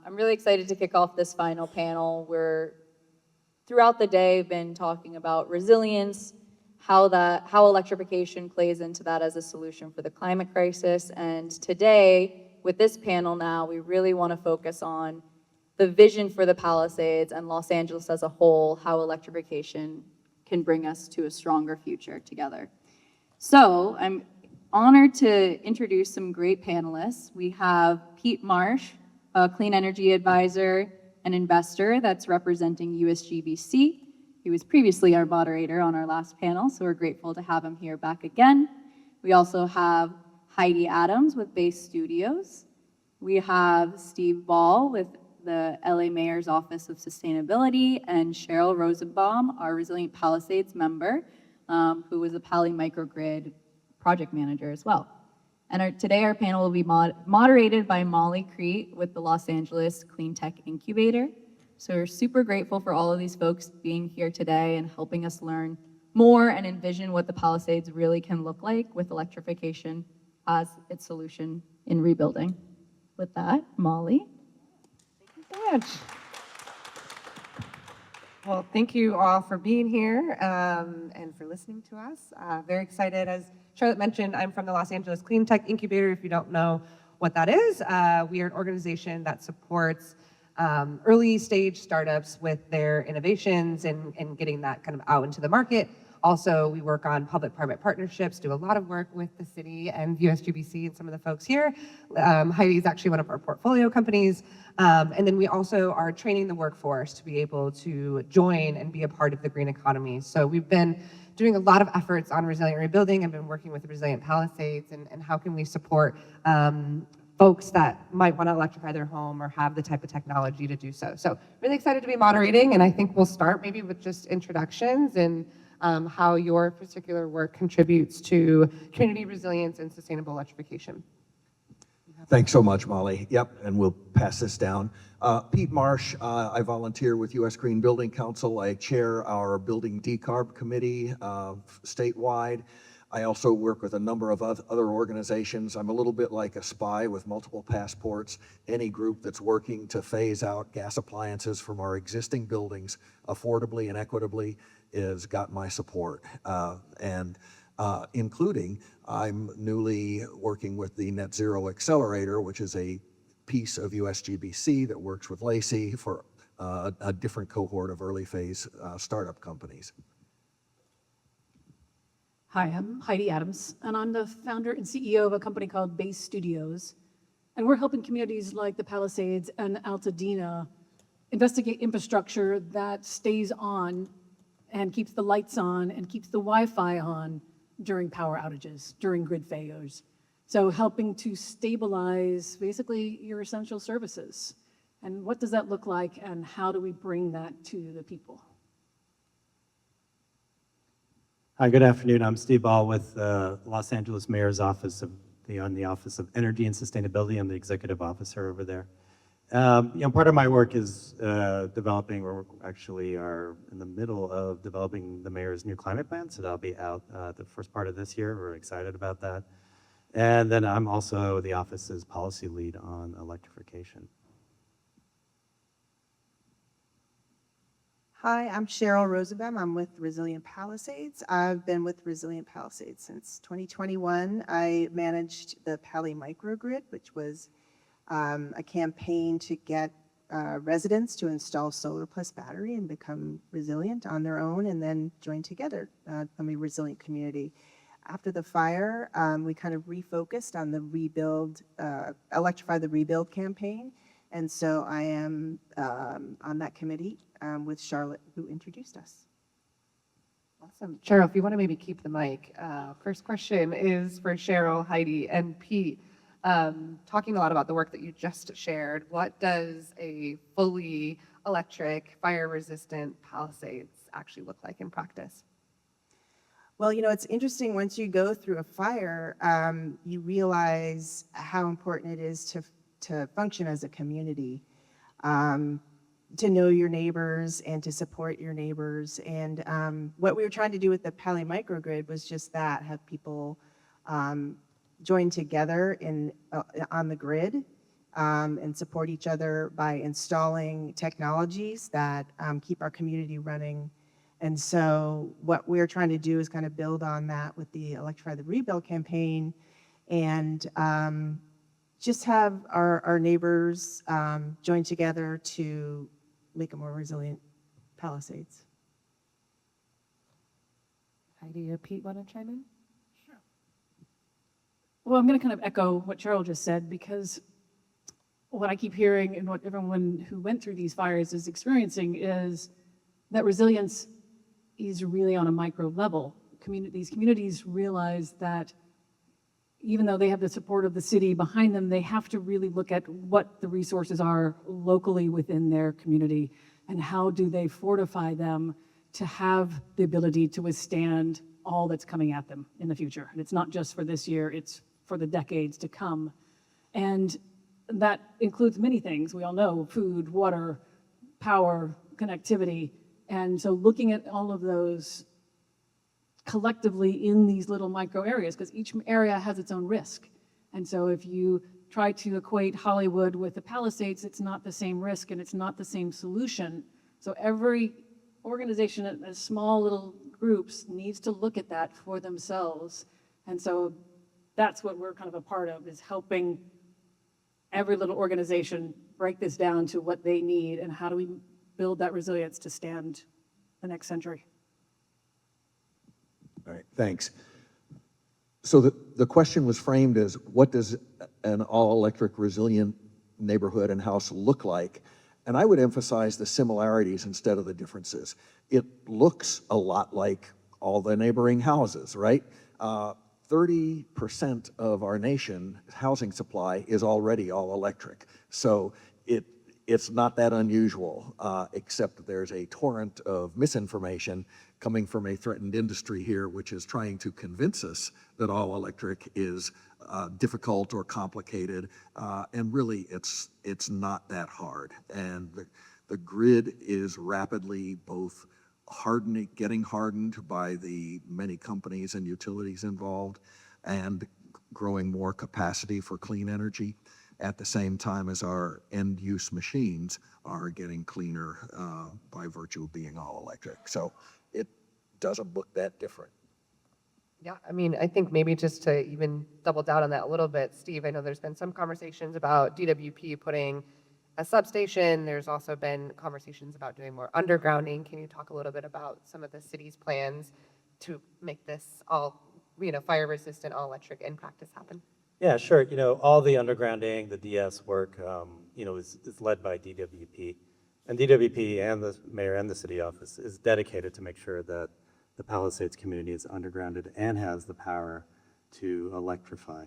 I'm really excited to kick off this final panel. We're throughout the day been talking about resilience, how electrification plays into that as a solution for the climate crisis. And today, with this panel now, we really want to focus on the vision for the Palisades and Los Angeles as a whole, how electrification can bring us to a stronger future together. So I'm honored to introduce some great panelists. We have Pete Marsh, a clean energy advisor and investor that's representing USGBC. He was previously our moderator on our last panel, so we're grateful to have him here back again. We also have Heidi Adams with Base Studios. We have Steve Baule with the LA Mayor's Office of Sustainability, and Sheryl Rosenbaum, our Resilient Palisades member, who was a Pali Microgrid project manager as well. And today our panel will be moderated by Molly Crete with the Los Angeles Cleantech Incubator. So we're super grateful for all of these folks being here today and helping us learn more and envision what the Palisades really can look like with electrification as its solution in rebuilding. With that, Molly. Thank you so much. Well, thank you all for being here and for listening to us. Very excited. As Charlotte mentioned, I'm from the Los Angeles Cleantech Incubator. If you don't know what that is, we are an organization that supports early stage startups with their innovations and getting that kind of out into the market. Also, we work on public-private partnerships, do a lot of work with the city and USGBC and some of the folks here. Heidi is actually one of our portfolio companies. And then we also are training the workforce to be able to join and be a part of the green economy. So we've been doing a lot of efforts on resilient rebuilding. I've been working with the Resilient Palisades and how can we support folks that might want to electrify their home or have the type of technology to do so. So really excited to be moderating, and I think we'll start maybe with just introductions and how your particular work contributes to community resilience and sustainable electrification. Thanks so much, Molly. Yep, and we'll pass this down. Pete Marsh, I volunteer with U.S. Green Building Council. I chair our Building Decarb Committee statewide. I also work with a number of other organizations. I'm a little bit like a spy with multiple passports. Any group that's working to phase out gas appliances from our existing buildings affordably and equitably has got my support. Including I'm newly working with the Net Zero Accelerator, which is a piece of USGBC that works with Lacey for a different cohort of early phase startup companies. Hi, I'm Heidi Adams, and I'm the founder and CEO of a company called Base Studios. And we're helping communities like the Palisades and Altadena investigate infrastructure that stays on and keeps the lights on and keeps the Wi-Fi on during power outages, during grid failures. So helping to stabilize basically your essential services. And what does that look like, and how do we bring that to the people? Hi, good afternoon. I'm Steve Baule with the Los Angeles Mayor's Office of the Office of Energy and Sustainability. I'm the executive officer over there. Part of my work is developing, or actually are in the middle of developing the mayor's new climate plan, so that'll be out the first part of this year. We're excited about that. And then I'm also the office's policy lead on electrification. Hi, I'm Sheryl Rosenbaum. I'm with Resilient Palisades. I've been with Resilient Palisades since 2021. I managed the Pali Microgrid, which was a campaign to get residents to install solar plus battery and become resilient on their own, and then join together, become a resilient community. After the fire, we kind of refocused on the rebuild, Electrify the Rebuild campaign. And so I am on that committee with Charlotte, who introduced us. Awesome. Sheryl, if you want to maybe keep the mic. First question is for Sheryl, Heidi, and Pete. Talking a lot about the work that you just shared, what does a fully electric, fire-resistant Palisades actually look like in practice? Well, you know, it's interesting. Once you go through a fire, you realize how important it is to function as a community, to know your neighbors and to support your neighbors. And what we were trying to do with the Pali Microgrid was just that, have people join together on the grid and support each other by installing technologies that keep our community running. And so what we're trying to do is kind of build on that with the Electrify the Rebuild campaign, and just have our neighbors join together to make a more resilient Palisades. Heidi or Pete want to chime in? Well, I'm going to kind of echo what Sheryl just said, because what I keep hearing and what everyone who went through these fires is experiencing is that resilience is really on a micro level. These communities realize that even though they have the support of the city behind them, they have to really look at what the resources are locally within their community and how do they fortify them to have the ability to withstand all that's coming at them in the future. And it's not just for this year, it's for the decades to come. And that includes many things. We all know food, water, power, connectivity. And so looking at all of those collectively in these little micro areas, because each area has its own risk. And so if you try to equate Hollywood with the Palisades, it's not the same risk and it's not the same solution. So every organization as small little groups needs to look at that for themselves. And so that's what we're kind of a part of, is helping every little organization break this down to what they need and how do we build that resilience to stand the next century. All right, thanks. So the question was framed as, what does an all-electric resilient neighborhood and house look like? And I would emphasize the similarities instead of the differences. It looks a lot like all the neighboring houses, right? 30% of our nation's housing supply is already all electric. So it's not that unusual, except that there's a torrent of misinformation coming from a threatened industry here, which is trying to convince us that all electric is difficult or complicated, and really it's not that hard. And the grid is rapidly both getting hardened by the many companies and utilities involved, and growing more capacity for clean energy at the same time as our end-use machines are getting cleaner by virtue of being all electric. So it doesn't look that different. Yeah, I mean, I think maybe just to even double down on that a little bit, Steve, I know there's been some conversations about DWP putting a substation. There's also been conversations about doing more undergrounding. Can you talk a little bit about some of the city's plans to make this all, fire resistant, all electric in practice happen? Yeah, sure. All the undergrounding, the DS work, is led by DWP. And DWP and the mayor and the city office is dedicated to make sure that the Palisades community is undergrounded and has the power to electrify.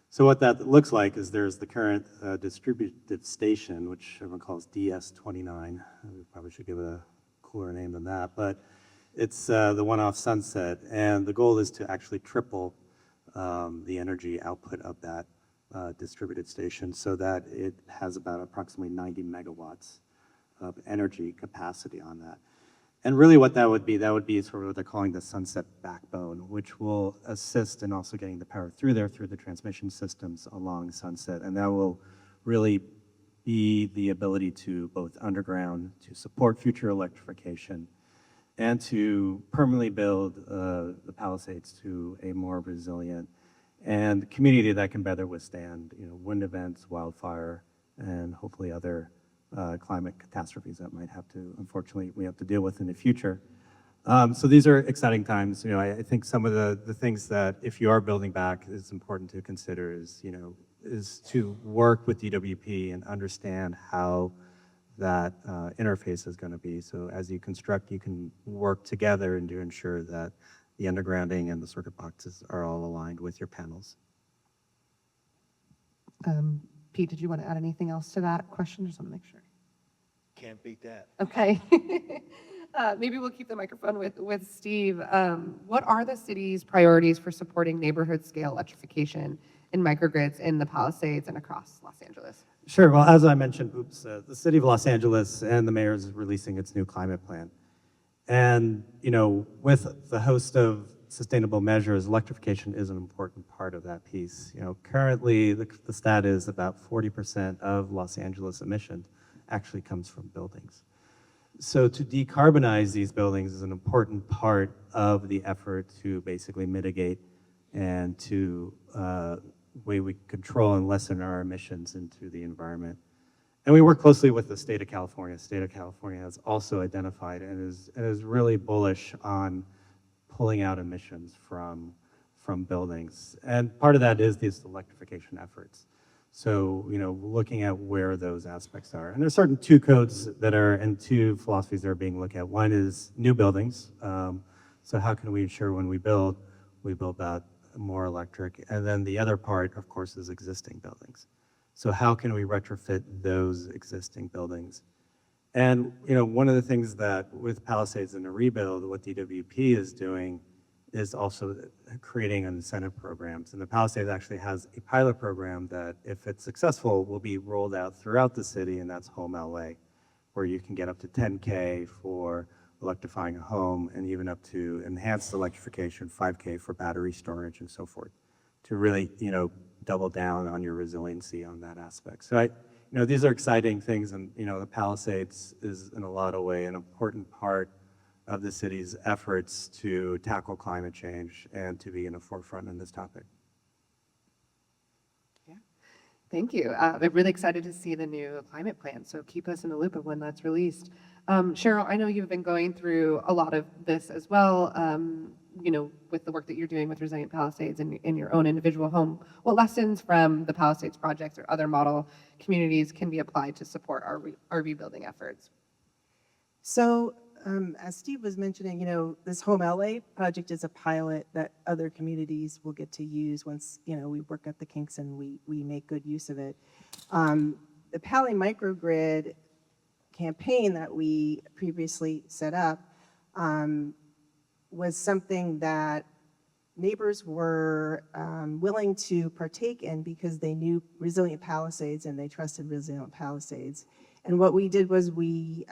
So what that looks like is there's the current distributed station, which everyone calls DS29. We probably should give it a cooler name than that, but it's the one off Sunset. And the goal is to actually triple the energy output of that distributed station so that it has about approximately 90 megawatts of energy capacity on that. And really what that would be sort of what they're calling the Sunset backbone, which will assist in also getting the power through there through the transmission systems along Sunset. And that will really be the ability to both underground, to support future electrification, and to permanently build the Palisades to a more resilient and community that can better withstand wind events, wildfire, and hopefully other climate catastrophes that unfortunately, we have to deal with in the future. So these are exciting times. I think some of the things that, if you are building back, is important to consider is to work with DWP and understand how that interface is going to be. So as you construct, you can work together and to ensure that the undergrounding and the circuit boxes are all aligned with your panels. Pete, did you want to add anything else to that question? Just want to make sure. Can't beat that. Okay. Maybe we'll keep the microphone with Steve. What are the city's priorities for supporting neighborhood scale electrification in microgrids in the Palisades and across Los Angeles? Sure. Well, as I mentioned, the city of Los Angeles and the mayor is releasing its new climate plan. And, with the host of sustainable measures, electrification is an important part of that piece. You know, currently the stat is about 40% of Los Angeles emissions actually comes from buildings. So to decarbonize these buildings is an important part of the effort to basically mitigate and to way we control and lessen our emissions into the environment. And we work closely with the state of California. The state of California has also identified and is really bullish on pulling out emissions from buildings. And part of that is these electrification efforts. So, you know, looking at where those aspects are. And there's certain two codes that are, and two philosophies that are being looked at. One is new buildings. So how can we ensure when we build that more electric? And then the other part, of course, is existing buildings. So how can we retrofit those existing buildings? And, you know, one of the things that with Palisades and the rebuild, what DWP is doing is also creating incentive programs. And the Palisades actually has a pilot program that, if it's successful, will be rolled out throughout the city, and that's Home LA, where you can get up to $10K for electrifying a home, and even up to enhanced electrification, $5K for battery storage and so forth, to really, you know, double down on your resiliency on that aspect. So you know, these are exciting things, and, you know, the Palisades is in a lot of ways an important part of the city's efforts to tackle climate change and to be in the forefront on this topic. Yeah, thank you. I'm really excited to see the new climate plan, so keep us in the loop of when that's released. Sheryl, I know you've been going through a lot of this as well, you know, with the work that you're doing with Resilient Palisades in your own individual home. What lessons from the Palisades projects or other model communities can be applied to support our rebuilding efforts? So, as Steve was mentioning, you know, this Home LA project is a pilot that other communities will get to use once, you know, we work out the kinks and we make good use of it. The Pali Microgrid campaign that we previously set up was something that neighbors were willing to partake in because they knew Resilient Palisades and they trusted Resilient Palisades. And what we did was we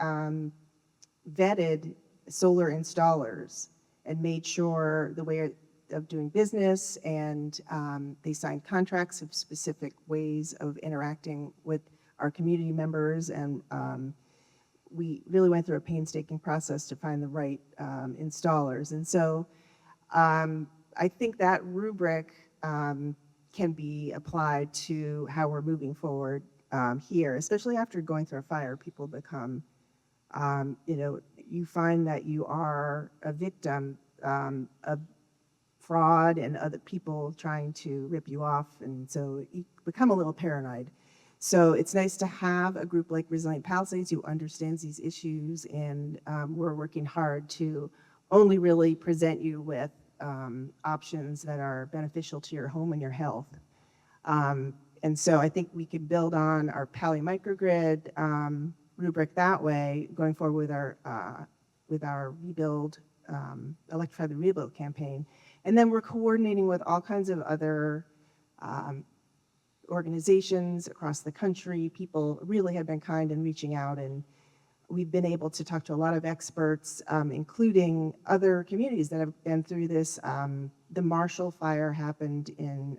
vetted solar installers and made sure the way of doing business, and they signed contracts of specific ways of interacting with our community members, and we really went through a painstaking process to find the right installers. And so I think that rubric can be applied to how we're moving forward here, especially after going through a fire. People become, you know, you find that you are a victim of fraud and other people trying to rip you off, and so you become a little paranoid. So it's nice to have a group like Resilient Palisades who understands these issues, and we're working hard to only really present you with options that are beneficial to your home and your health. And so I think we could build on our Pali Microgrid rubric that way, going forward with our rebuild, Electrify the Rebuild campaign. And then we're coordinating with all kinds of other organizations across the country. People really have been kind in reaching out, and we've been able to talk to a lot of experts, including other communities that have been through this. The Marshall fire happened in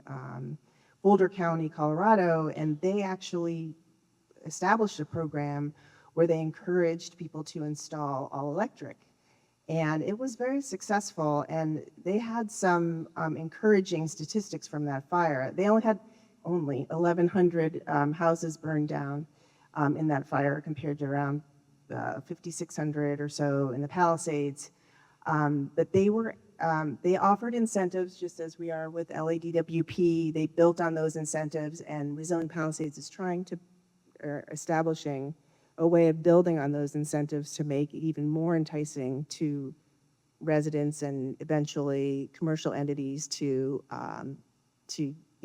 Boulder County, Colorado, and they actually established a program where they encouraged people to install all electric. And it was very successful, and they had some encouraging statistics from that fire. They only had 1,100 houses burned down in that fire compared to around 5,600 or so in the Palisades. But they offered incentives, just as we are with LADWP. They built on those incentives, and Resilient Palisades is trying to establishing a way of building on those incentives to make it even more enticing to residents and eventually commercial entities to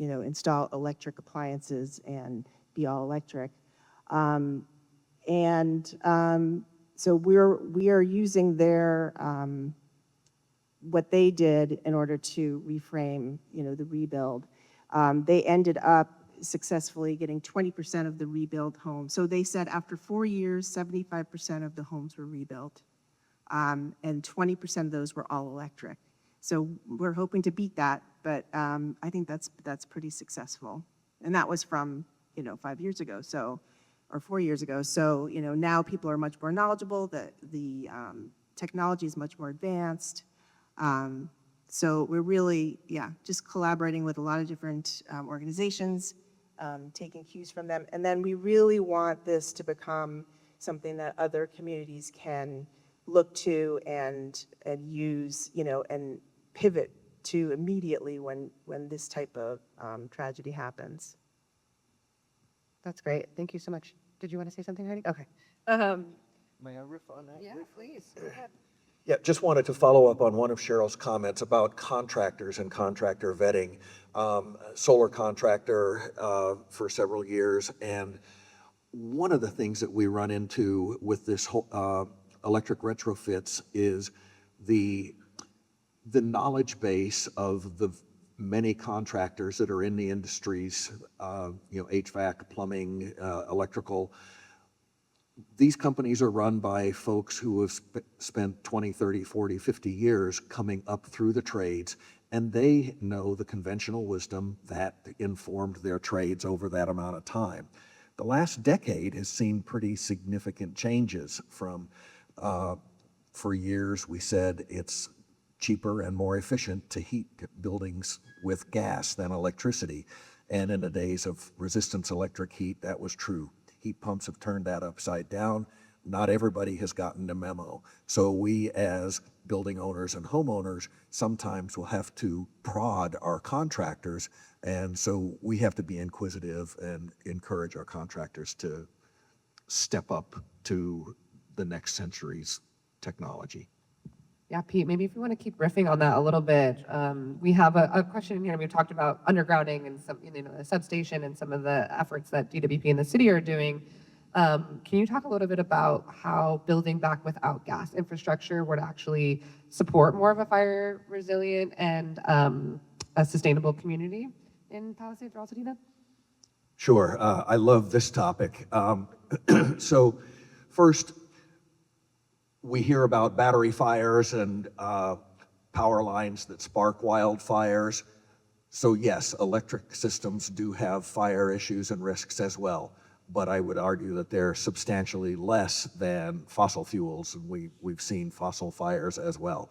you know, install electric appliances and be all electric. So we are using their what they did in order to reframe, you know, the rebuild. They ended up successfully getting 20% of the rebuilt homes. So they said after 4 years, 75% of the homes were rebuilt, and 20% of those were all electric. So we're hoping to beat that, but I think that's pretty successful. And that was from, 5 years ago, or 4 years ago. So, now people are much more knowledgeable, the technology is much more advanced. So we're really, just collaborating with a lot of different organizations, taking cues from them. And then we really want this to become something that other communities can look to and use, and pivot to immediately when this type of tragedy happens. That's great. Thank you so much. Did you want to say something, Heidi? Okay. May I riff on that? Yeah, please. Go ahead. Yeah, just wanted to follow up on one of Sheryl's comments about contractors and contractor vetting. Solar contractor for several years, and one of the things that we run into with this whole electric retrofits is the knowledge base of the many contractors that are in the industries, HVAC, plumbing, electrical. These companies are run by folks who have spent 20, 30, 40, 50 years coming up through the trades, and they know the conventional wisdom that informed their trades over that amount of time. The last decade has seen pretty significant changes from, for years we said it's cheaper and more efficient to heat buildings with gas than electricity. And in the days of resistance electric heat, that was true. Heat pumps have turned that upside down. Not everybody has gotten the memo. So we as building owners and homeowners sometimes will have to prod our contractors. And so we have to be inquisitive and encourage our contractors to step up to the next century's technology. Yeah, Pete, maybe if you want to keep riffing on that a little bit. We have a question here. We've talked about undergrounding and some, the substation and some of the efforts that DWP and the city are doing. Can you talk a little bit about how building back without gas infrastructure would actually support more of a fire resilient and a sustainable community in Palisades or Altadena? Sure, I love this topic. So first, we hear about battery fires and power lines that spark wildfires. So yes, electric systems do have fire issues and risks as well, but I would argue that they're substantially less than fossil fuels, and we've seen fossil fires as well.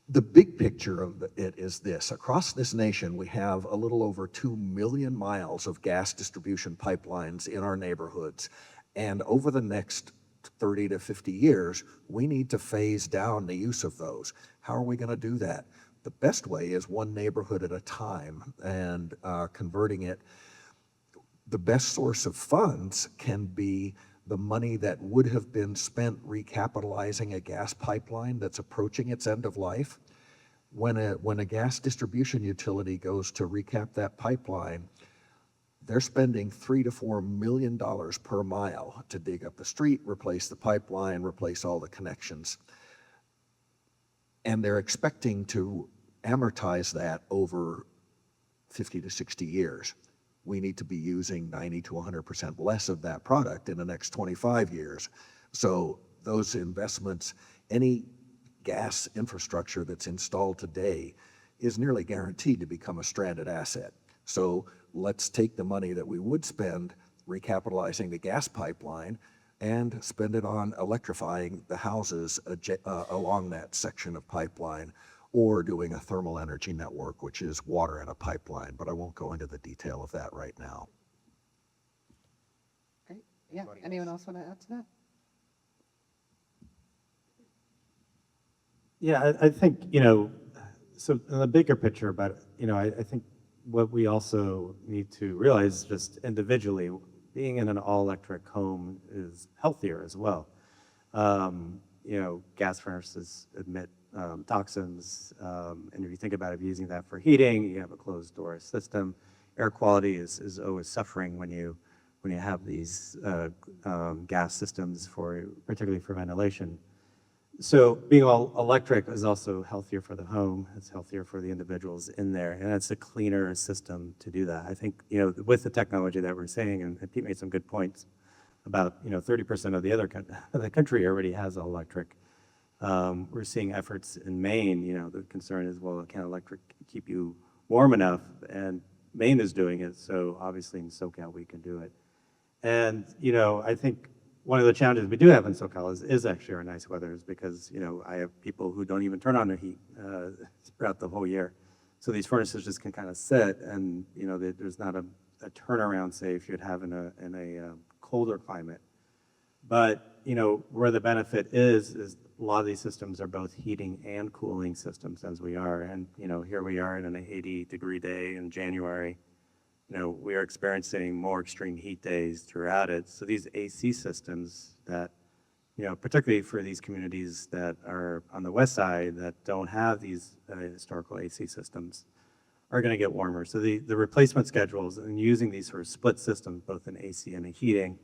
The big picture of it is this. Across this nation, we have a little over 2 million miles of gas distribution pipelines in our neighborhoods. And over the next 30 to 50 years, we need to phase down the use of those. How are we going to do that? The best way is one neighborhood at a time and converting it. The best source of funds can be the money that would have been spent recapitalizing a gas pipeline that's approaching its end of life. When a gas distribution utility goes to recap that pipeline, they're spending $3 to $4 million per mile to dig up the street, replace the pipeline, replace all the connections. And they're expecting to amortize that over 50 to 60 years. We need to be using 90 to 100% less of that product in the next 25 years. So those investments, any gas infrastructure that's installed today is nearly guaranteed to become a stranded asset. So let's take the money that we would spend recapitalizing the gas pipeline and spend it on electrifying the houses along that section of pipeline, or doing a thermal energy network, which is water in a pipeline, but I won't go into the detail of that right now. Great. Yeah. Anyone else want to add to that? Yeah, I think, so in the bigger picture about it, I think what we also need to realize just individually, being in an all-electric home is healthier as well. Gas furnaces emit toxins, and if you think about it, using that for heating, you have a closed door system. Air quality is always suffering when you have these gas systems particularly for ventilation. So being all electric is also healthier for the home. It's healthier for the individuals in there, and it's a cleaner system to do that. I think with the technology that we're saying, and Pete made some good points about 30% of the country already has electric. We're seeing efforts in Maine, the concern is, well, can electric keep you warm enough? And Maine is doing it, so obviously in SoCal we can do it. And, I think one of the challenges we do have in SoCal is actually our nice weather, is because, I have people who don't even turn on their heat throughout the whole year. So these furnaces just can kind of sit, and, there's not a turnaround, say, if you'd have in a colder climate. But, where the benefit is a lot of these systems are both heating and cooling systems, as we are. And, here we are in an 80-degree day in January. We are experiencing more extreme heat days throughout it. So these AC systems that, particularly for these communities that are on the west side that don't have these historical AC systems, are going to get warmer. So the replacement schedules and using these sort of split systems, both in AC and in heating,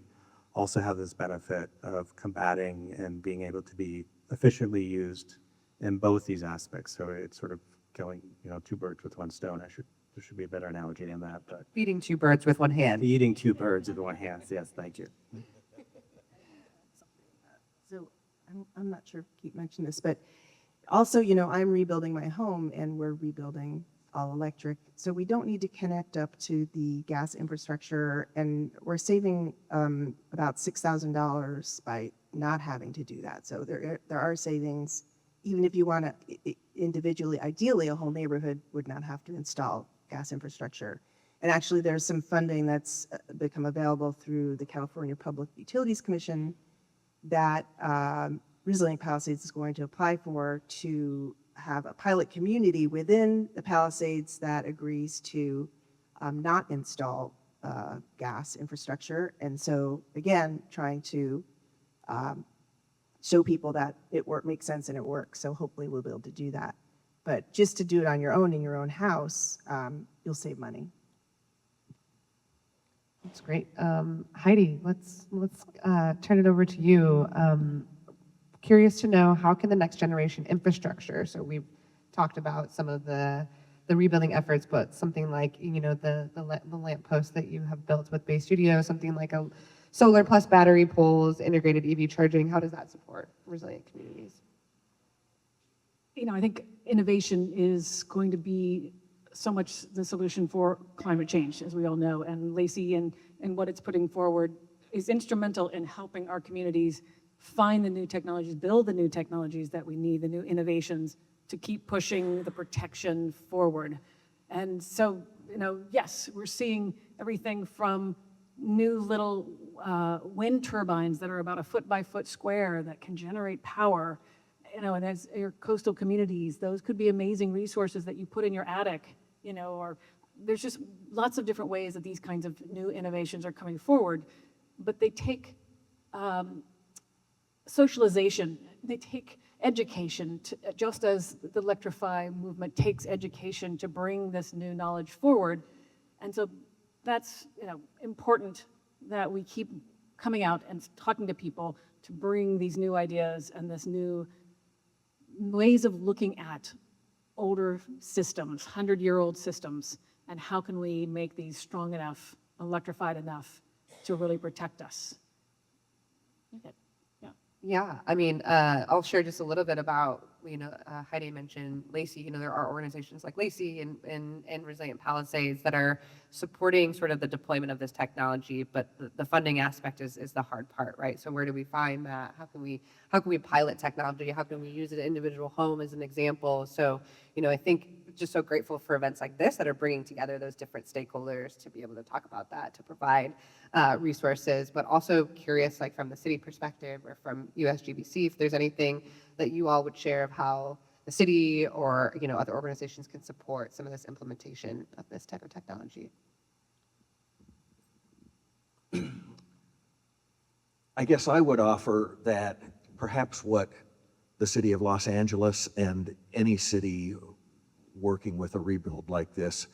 also have this benefit of combating and being able to be efficiently used in both these aspects. So it's sort of killing, two birds with one stone. There should be a better analogy than that, but Feeding two birds with one hand. eating two birds with one hand. Yes, thank you. So I'm not sure if Keith mentioned this, but also, I'm rebuilding my home and we're rebuilding all electric. So we don't need to connect up to the gas infrastructure, and we're saving about $6,000 by not having to do that. So there are savings, even if you want to individually, ideally a whole neighborhood would not have to install gas infrastructure. And actually there's some funding that's become available through the California Public Utilities Commission that Resilient Palisades is going to apply for, to have a pilot community within the Palisades that agrees to not install gas infrastructure. And so again, trying to show people that makes sense and it works. So hopefully we'll be able to do that. But just to do it on your own in your own house, you'll save money. That's great. Heidi, let's turn it over to you. Curious to know, how can the next generation infrastructure, so we've talked about some of the rebuilding efforts, but something like, the lamppost that you have built with Bay Studio, something like a solar plus battery poles, integrated EV charging, how does that support resilient communities? I think innovation is going to be so much the solution for climate change, as we all know. And Lacey and what it's putting forward is instrumental in helping our communities find the new technologies, build the new technologies that we need, the new innovations to keep pushing the protection forward. And so, yes, we're seeing everything from new little wind turbines that are about a foot by foot square that can generate power. And as your coastal communities, those could be amazing resources that you put in your attic, or there's just lots of different ways that these kinds of new innovations are coming forward, but they take socialization, they take education, just as the Electrify movement takes education to bring this new knowledge forward. And so that's important that we keep coming out and talking to people to bring these new ideas and this new ways of looking at older systems, 100-year-old systems, and how can we make these strong enough, electrified enough to really protect us. Okay. Yeah, I'll share just a little bit about, Heidi mentioned Lacey, there are organizations like Lacey and Resilient Palisades that are supporting sort of the deployment of this technology, but the funding aspect is the hard part, right? So where do we find that? How can we pilot technology? How can we use an individual home as an example? So, I think just so grateful for events like this that are bringing together those different stakeholders to be able to talk about that, to provide resources, but also curious, like from the city perspective or from USGBC, if there's anything that you all would share of how the city or other organizations can support some of this implementation of this type of technology. I guess I would offer that perhaps what the city of Los Angeles and any city working with a rebuild like this,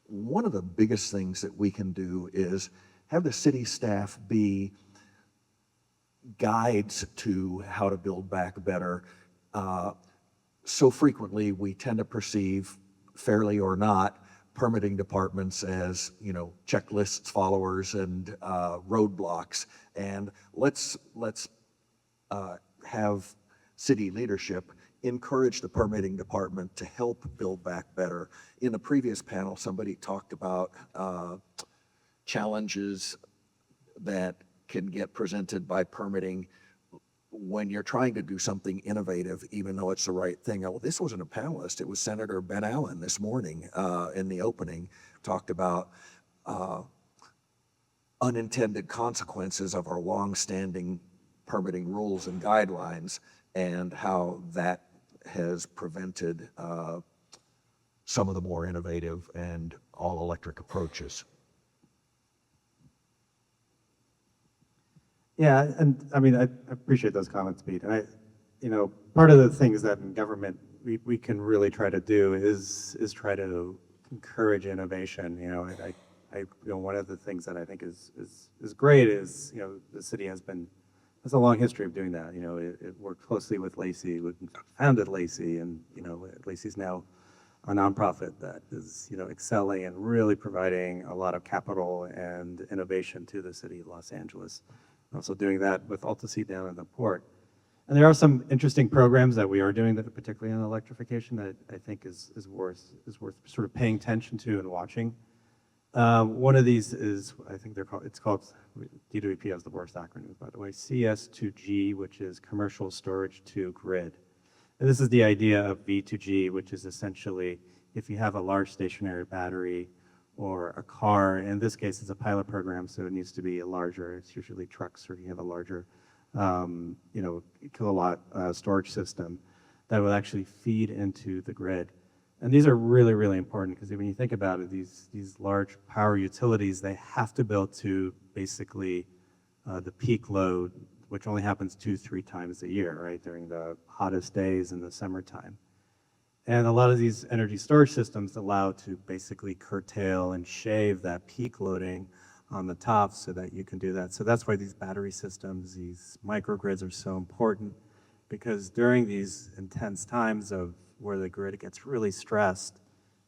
one of the biggest things that we can do is have the city staff be guides to how to build back better. So frequently we tend to perceive, fairly or not, permitting departments as, checklists, followers, and roadblocks. And let's have city leadership encourage the permitting department to help build back better. In the previous panel, somebody talked about challenges that can get presented by permitting when you're trying to do something innovative, even though it's the right thing. Well, this wasn't a panelist, it was Senator Ben Allen this morning in the opening, talked about unintended consequences of our longstanding permitting rules and guidelines and how that has prevented some of the more innovative and all-electric approaches. Yeah, and I mean, I appreciate those comments, Pete. And part of the things that in government we can really try to do is try to encourage innovation. One of the things that I think is great is, the city has a long history of doing that. It worked closely with Lacey, founded Lacey, and, Lacey's now a nonprofit that is, excelling and really providing a lot of capital and innovation to the city of Los Angeles. Also doing that with AltaSea down in the port. And there are some interesting programs that we are doing that are particularly on electrification that I think is worth sort of paying attention to and watching. One of these is, I think it's called, DWP has the worst acronym, by the way, CS2G, which is Commercial Storage to Grid. And this is the idea of V2G, which is essentially if you have a large stationary battery or a car, in this case it's a pilot program, so it needs to be a larger, it's usually trucks, or you have a larger kilowatt storage system that will actually feed into the grid. And these are really, really important because when you think about it, these large power utilities, they have to build to basically the peak load, which only happens 2-3 times a year, right, during the hottest days in the summertime. And a lot of these energy storage systems allow to basically curtail and shave that peak loading on the top so that you can do that. So that's why these battery systems, these microgrids are so important, because during these intense times of where the grid gets really stressed,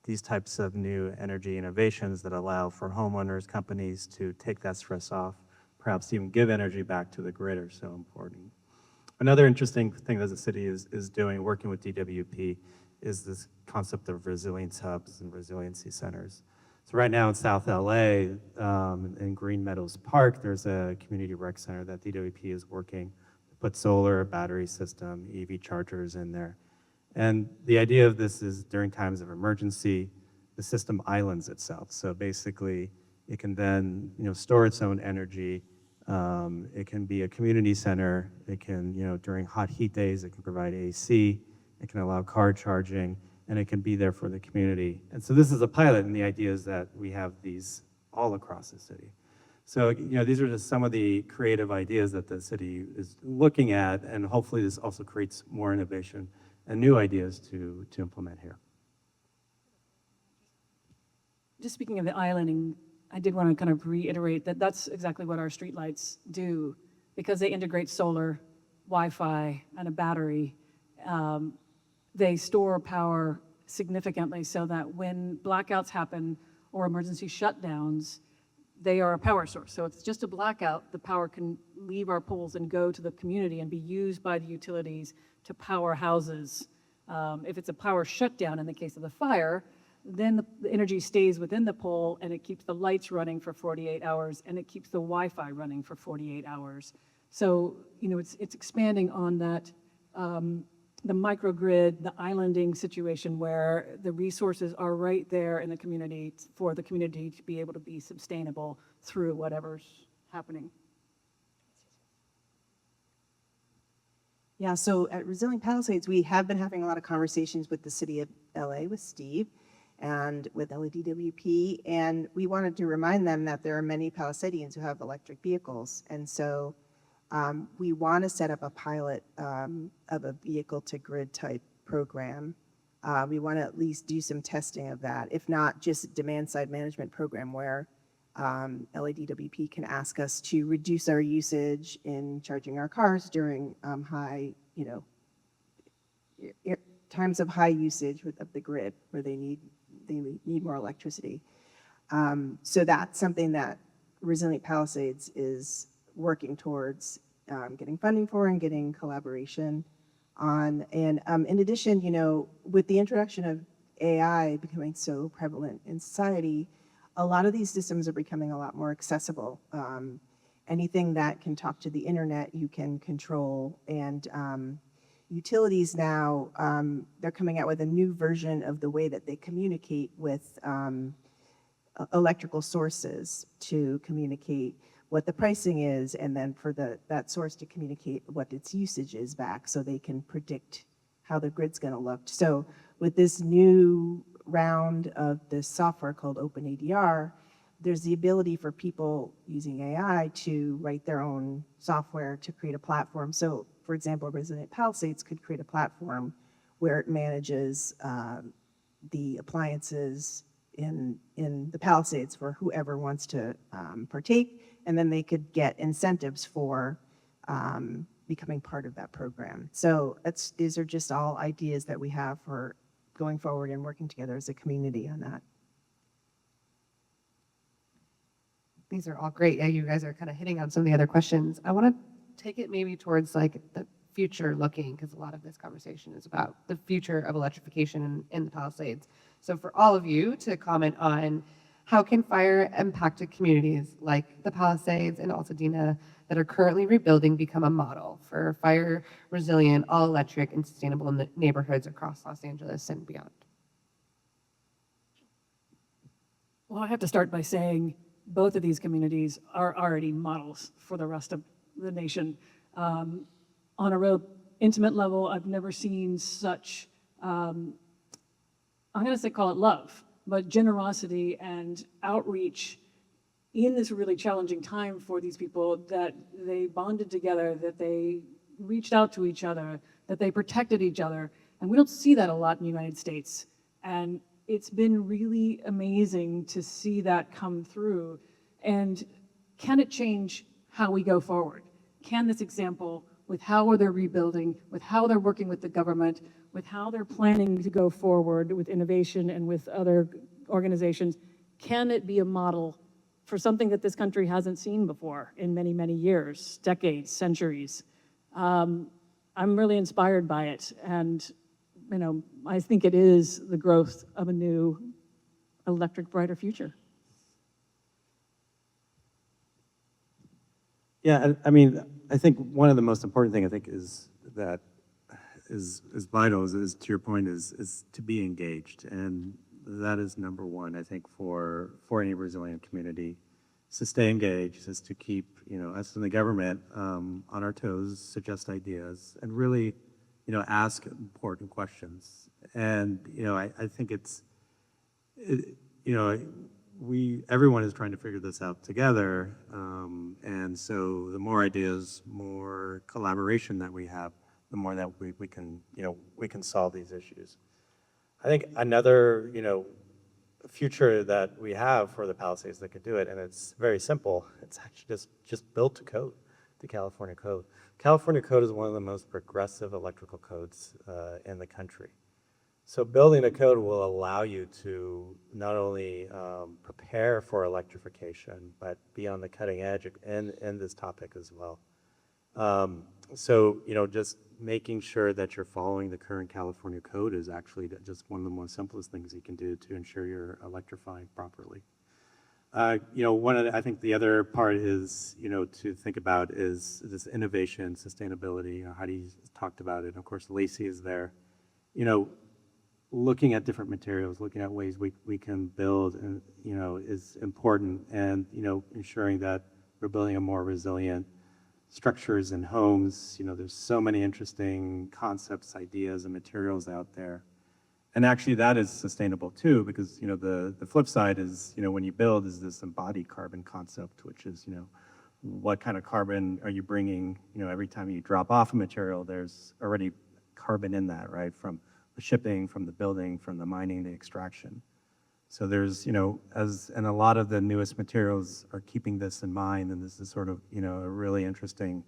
these types of new energy innovations that allow for homeowners, companies to take that stress off, perhaps even give energy back to the grid are so important. Another interesting thing that the city is doing, working with DWP, is this concept of resilience hubs and resiliency centers. So right now in South LA, in Green Meadows Park, there's a community rec center that DWP is working to put solar, battery system, EV chargers in there. And the idea of this is during times of emergency, the system islands itself. So basically, it can then store its own energy. It can be a community center. It can, during hot heat days, it can provide AC. It can allow car charging, and it can be there for the community. And so this is a pilot, and the idea is that we have these all across the city. So, these are just some of the creative ideas that the city is looking at, and hopefully this also creates more innovation and new ideas to implement here. Just speaking of the islanding, I did want to kind of reiterate that that's exactly what our streetlights do, because they integrate solar, Wi-Fi, and a battery. They store power significantly so that when blackouts happen or emergency shutdowns, they are a power source. So if it's just a blackout, the power can leave our poles and go to the community and be used by the utilities to power houses. If it's a power shutdown in the case of the fire, then the energy stays within the pole and it keeps the lights running for 48 hours and it keeps the Wi-Fi running for 48 hours. So, it's expanding on that, the microgrid, the islanding situation where the resources are right there in the community for the community to be able to be sustainable through whatever's happening. Yeah, so at Resilient Palisades, we have been having a lot of conversations with the city of LA, with Steve, and with LADWP, and we wanted to remind them that there are many Palisadians who have electric vehicles, and so we want to set up a pilot of a vehicle-to-grid type program. We want to at least do some testing of that, if not just a demand-side management program where LADWP can ask us to reduce our usage in charging our cars during high, times of high usage of the grid where they need more electricity. So that's something that Resilient Palisades is working towards getting funding for and getting collaboration. on. And in addition, with the introduction of AI becoming so prevalent in society, a lot of these systems are becoming a lot more accessible. Anything that can talk to the internet, you can control. And utilities now, they're coming out with a new version of the way that they communicate with electrical sources to communicate what the pricing is, and then for that source to communicate what its usage is back, so they can predict how the grid's going to look. So with this new round of this software called OpenADR, there's the ability for people using AI to write their own software to create a platform. So, for example, Resilient Palisades could create a platform where it manages the appliances in the Palisades for whoever wants to partake, and then they could get incentives for becoming part of that program. So these are just all ideas that we have for going forward and working together as a community on that. These are all great. Yeah, you guys are kind of hitting on some of the other questions. I want to take it maybe towards like the future looking, because a lot of this conversation is about the future of electrification in the Palisades. So for all of you to comment on how can fire impacted communities like the Palisades and Altadena that are currently rebuilding become a model for fire resilient, all electric and sustainable neighborhoods across Los Angeles and beyond? Well, I have to start by saying both of these communities are already models for the rest of the nation. On a real intimate level, I've never seen such, I'm going to say call it love, but generosity and outreach in this really challenging time for these people, that they bonded together, that they reached out to each other, that they protected each other. And we don't see that a lot in the United States. And it's been really amazing to see that come through. And can it change how we go forward? Can this example, with how they're rebuilding, with how they're working with the government, with how they're planning to go forward with innovation and with other organizations, can it be a model for something that this country hasn't seen before in many, many years, decades, centuries? I'm really inspired by it. And I think it is the growth of a new electric, brighter future. Yeah, I mean, I think one of the most important thing I think is that is vital is to your point is to be engaged, and that is number one. I think for any resilient community, is to stay engaged, is to keep us in the government on our toes, suggest ideas, and really ask important questions. And I think everyone is trying to figure this out together, and so the more ideas, more collaboration that we have, the more that we can solve these issues. I think another future that we have for the Palisades that could do it, and it's very simple. It's actually just built to code, the California code. California code is one of the most progressive electrical codes in the country. So building a code will allow you to not only prepare for electrification, but be on the cutting edge in this topic as well. So just making sure that you're following the current California code is actually just one of the most simplest things you can do to ensure you're electrifying properly. I think the other part is, to think about is this innovation, sustainability. Heidi talked about it. And of course, Lacey is there. Looking at different materials, looking at ways we can build, is important, and ensuring that we're building a more resilient structures and homes. There's so many interesting concepts, ideas, and materials out there. And actually that is sustainable too, because the flip side is, when you build, is this embodied carbon concept, which is, what kind of carbon are you bringing? Every time you drop off a material, there's already carbon in that, right? From the shipping, from the building, from the mining, the extraction. So there's, and a lot of the newest materials are keeping this in mind, and this is sort of, a really interesting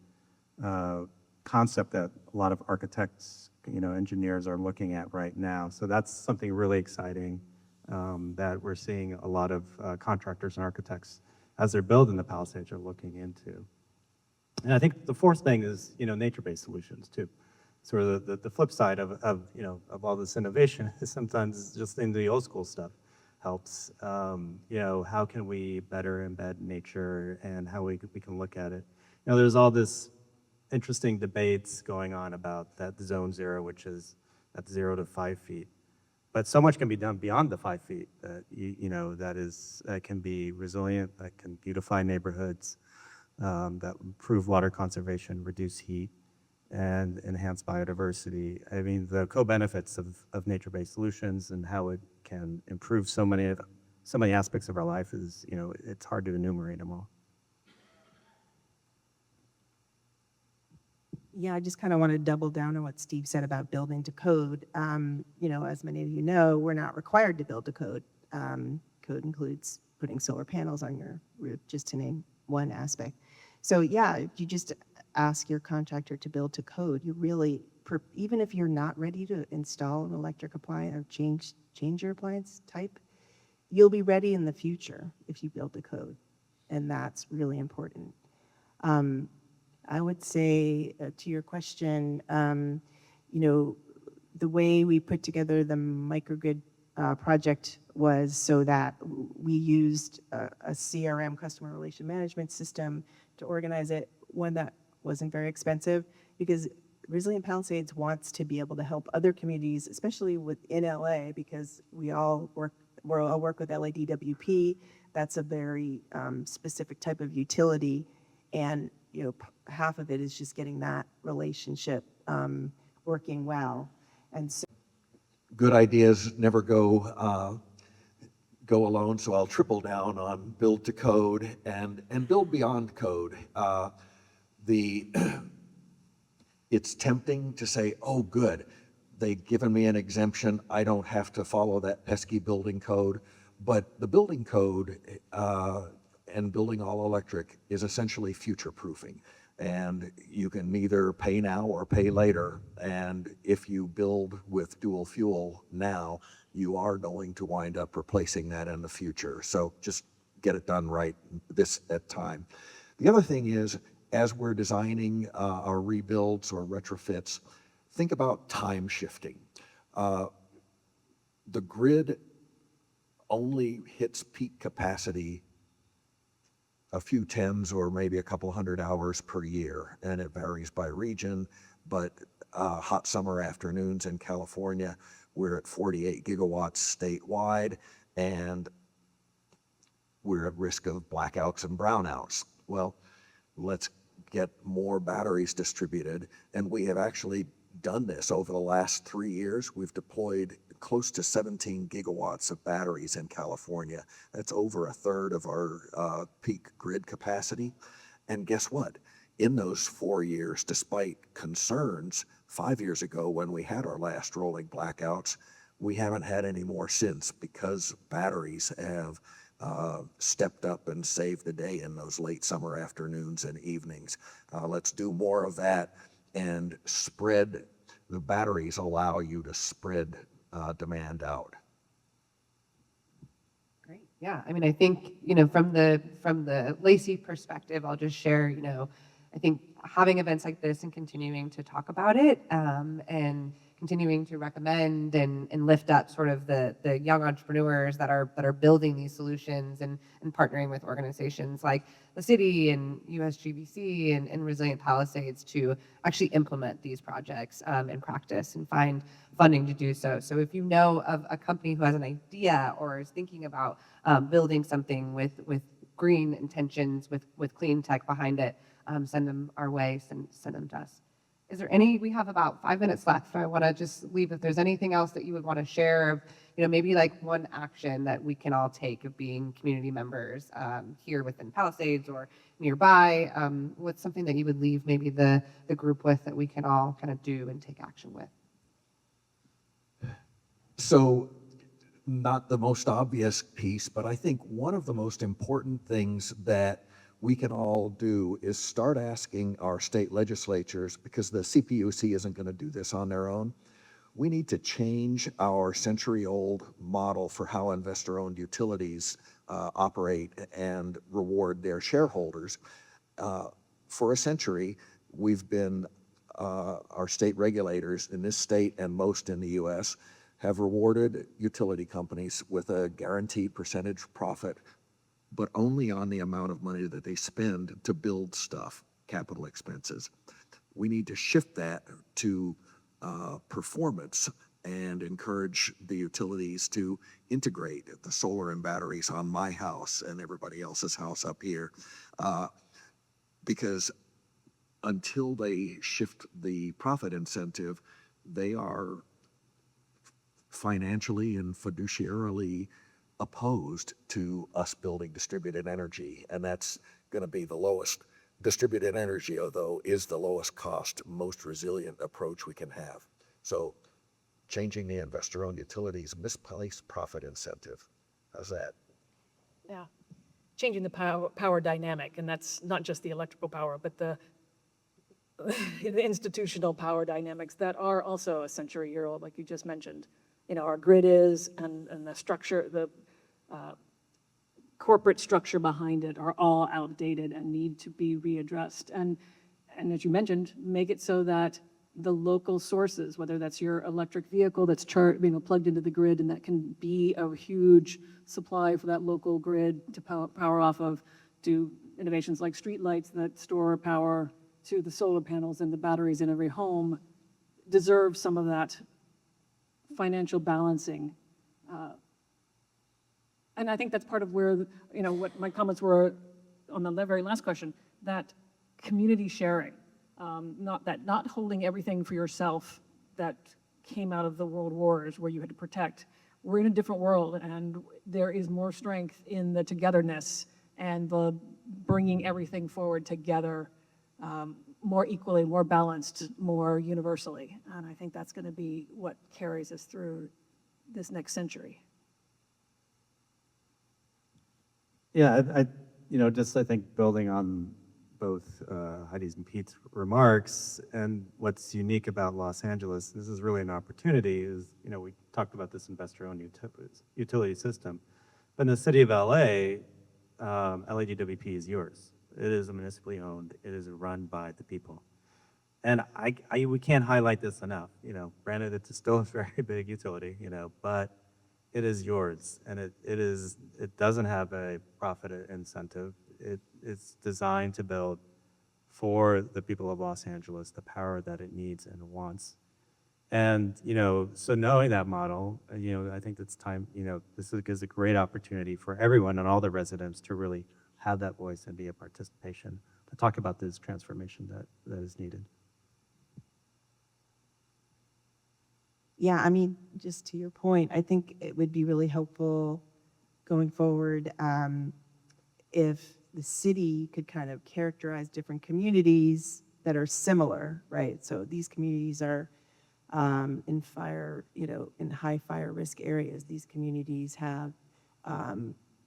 concept that a lot of architects, engineers are looking at right now. So that's something really exciting that we're seeing a lot of contractors and architects, as they're building the Palisades, are looking into. And I think the fourth thing is, nature-based solutions too. sort of the flip side of, you know, of all this innovation is sometimes just in the old school stuff helps. You know, how can we better embed nature and how we can look at it? You know, there's all this interesting debates going on about that zone 0, which is at 0 to 5 feet. But so much can be done beyond the 5 feet that, you know, that can be resilient, that can beautify neighborhoods, that improve water conservation, reduce heat, and enhance biodiversity. I mean, the co-benefits of nature-based solutions and how it can improve so many aspects of our life is, you know, it's hard to enumerate them all. Yeah, I just kind of want to double down on what Steve said about building to code. You know, as many of you know, we're not required to build to code. Code includes putting solar panels on your roof, just to name one aspect. So yeah, if you just ask your contractor to build to code, you really, even if you're not ready to install an electric appliance or change your appliance type, you'll be ready in the future if you build to code, and that's really important. I would say to your question, you know, the way we put together the microgrid project was so that we used a CRM, customer relation management system, to organize it, one that wasn't very expensive, because Resilient Palisades wants to be able to help other communities, especially within LA, because we all work with LADWP. That's a very specific type of utility, and you know, half of it is just getting that relationship working well. And so, Good ideas never go alone, so I'll triple down on build to code and build beyond code. It's tempting to say, oh, good, they've given me an exemption, I don't have to follow that pesky building code. But the building code and building all electric is essentially future proofing. And you can either pay now or pay later. And if you build with dual fuel now, you are going to wind up replacing that in the future. So just get it done right at time. The other thing is, as we're designing our rebuilds or retrofits, think about time shifting. The grid only hits peak capacity a few tens or maybe a couple hundred hours per year, and it varies by region, but hot summer afternoons in California, we're at 48 gigawatts statewide, and we're at risk of blackouts and brownouts. Well, let's get more batteries distributed, and we have actually done this over the last 3 years. We've deployed close to 17 gigawatts of batteries in California. That's over a third of our peak grid capacity. And guess what? In those 4 years, despite concerns 5 years ago when we had our last rolling blackouts, we haven't had any more since, because batteries have stepped up and saved the day in those late summer afternoons and evenings. Let's do more of that and spread. The batteries allow you to spread demand out. great. Yeah, I mean, I think, you know, from the Lacey perspective, I'll just share, you know, I think having events like this and continuing to talk about it and continuing to recommend and lift up sort of the young entrepreneurs that are building these solutions and partnering with organizations like the city and USGBC and Resilient Palisades to actually implement these projects in practice and find funding to do so. So if you know of a company who has an idea or is thinking about building something with green intentions, with clean tech behind it, send them our way, send them to us. Is there we have about 5 minutes left. I want to just leave if there's anything else that you would want to share of, you know, maybe like one action that we can all take of being community members here within Palisades or nearby. What's something that you would leave maybe the group with that we can all kind of do and take action with? So, not the most obvious piece, but I think one of the most important things that we can all do is start asking our state legislatures, because the CPUC isn't going to do this on their own. We need to change our century-old model for how investor-owned utilities operate and reward their shareholders. For a century, we've been our state regulators in this state and most in the US have rewarded utility companies with a guaranteed percentage profit, but only on the amount of money that they spend to build stuff, capital expenses. We need to shift that to performance and encourage the utilities to integrate the solar and batteries on my house and everybody else's house up here. Because until they shift the profit incentive, they are financially and fiduciarily opposed to us building distributed energy. And that's going to be the lowest. Distributed energy, although, is the lowest cost, most resilient approach we can have. So changing the investor-owned utilities misplaced profit incentive. How's that? Yeah, changing the power dynamic, and that's not just the electrical power, but the institutional power dynamics that are also a century year old, like you just mentioned. You know, our grid is, and the structure, the corporate structure behind it are all outdated and need to be readdressed. And as you mentioned, make it so that the local sources, whether that's your electric vehicle that's plugged into the grid, and that can be a huge supply for that local grid to power off of, do innovations like street lights that store power to the solar panels and the batteries in every home, deserve some of that financial balancing. And I think that's part of where, you know, what my comments were on the very last question, that community sharing, not holding everything for yourself that came out of the world wars where you had to protect. We're in a different world, and there is more strength in the togetherness and the bringing everything forward together, more equally, more balanced, more universally. And I think that's going to be what carries us through this next century. Yeah, I think building on both Heidi's and Pete's remarks, and what's unique about Los Angeles, this is really an opportunity, is, we talked about this investor-owned utility system, but in the city of LA, LADWP is yours. It is municipally owned. It is run by the people. And we can't highlight this enough. Granted, it's still a very big utility, but it is yours, and it doesn't have a profit incentive. It's designed to build for the people of Los Angeles the power that it needs and wants. And so knowing that model, I think it's time. This is a great opportunity for everyone and all the residents to really have that voice and be a participation to talk about this transformation that is needed. Yeah, I mean, just to your point, I think it would be really helpful going forward if the city could kind of characterize different communities that are similar, right? So these communities are in high fire risk areas. These communities have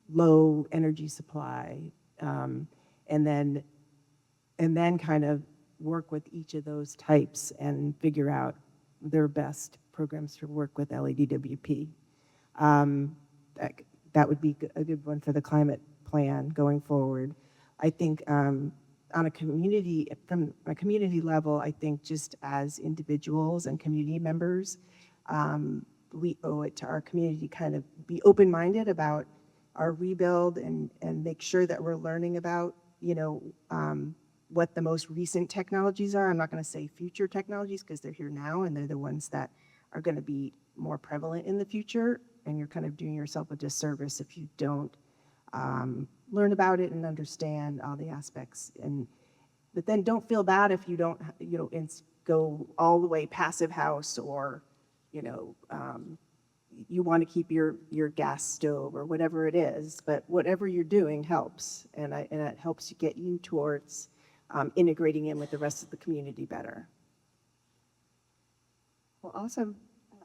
low energy supply, and then kind of work with each of those types and figure out their best programs to work with LADWP. That would be a good one for the climate plan going forward. I think from a community level, I think just as individuals and community members, we owe it to our community to kind of be open-minded about our rebuild and make sure that we're learning about, what the most recent technologies are. I'm not going to say future technologies because they're here now and they're the ones that are going to be more prevalent in the future, and you're kind of doing yourself a disservice if you don't learn about it and understand all the aspects. But then don't feel bad if you don't, go all the way passive house, or, you want to keep your gas stove or whatever it is. But whatever you're doing helps, and it helps you get you towards integrating in with the rest of the community better. Well, awesome.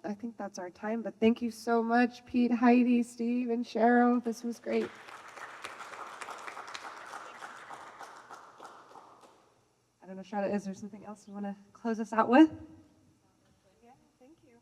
I think that's our time, but thank you so much, Pete, Heidi, Steve, and Sheryl. This was great. I don't know, Charlotte, is there something else you want to close us out with? Yeah, thank you.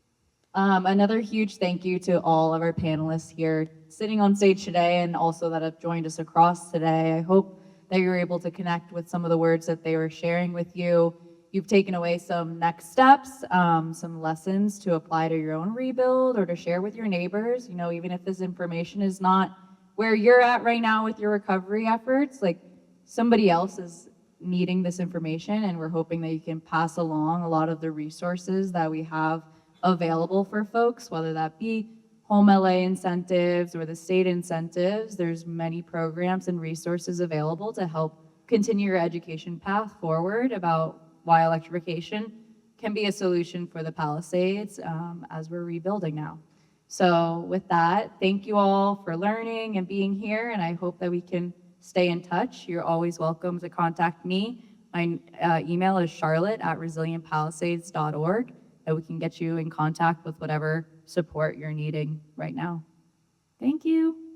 Another huge thank you to all of our panelists here sitting on stage today, and also that have joined us across today. I hope that you were able to connect with some of the words that they were sharing with you, you've taken away some next steps, some lessons to apply to your own rebuild or to share with your neighbors. You know, even if this information is not where you're at right now with your recovery efforts, like somebody else is needing this information, and we're hoping that you can pass along a lot of the resources that we have available for folks, whether that be home LA incentives or the state incentives. There's many programs and resources available to help continue your education path forward about why electrification can be a solution for the Palisades as we're rebuilding now. So with that, thank you all for learning and being here, and I hope that we can stay in touch. You're always welcome to contact me. My email is charlotte@resilientpalisades.org, and we can get you in contact with whatever support you're needing right now. Thank you.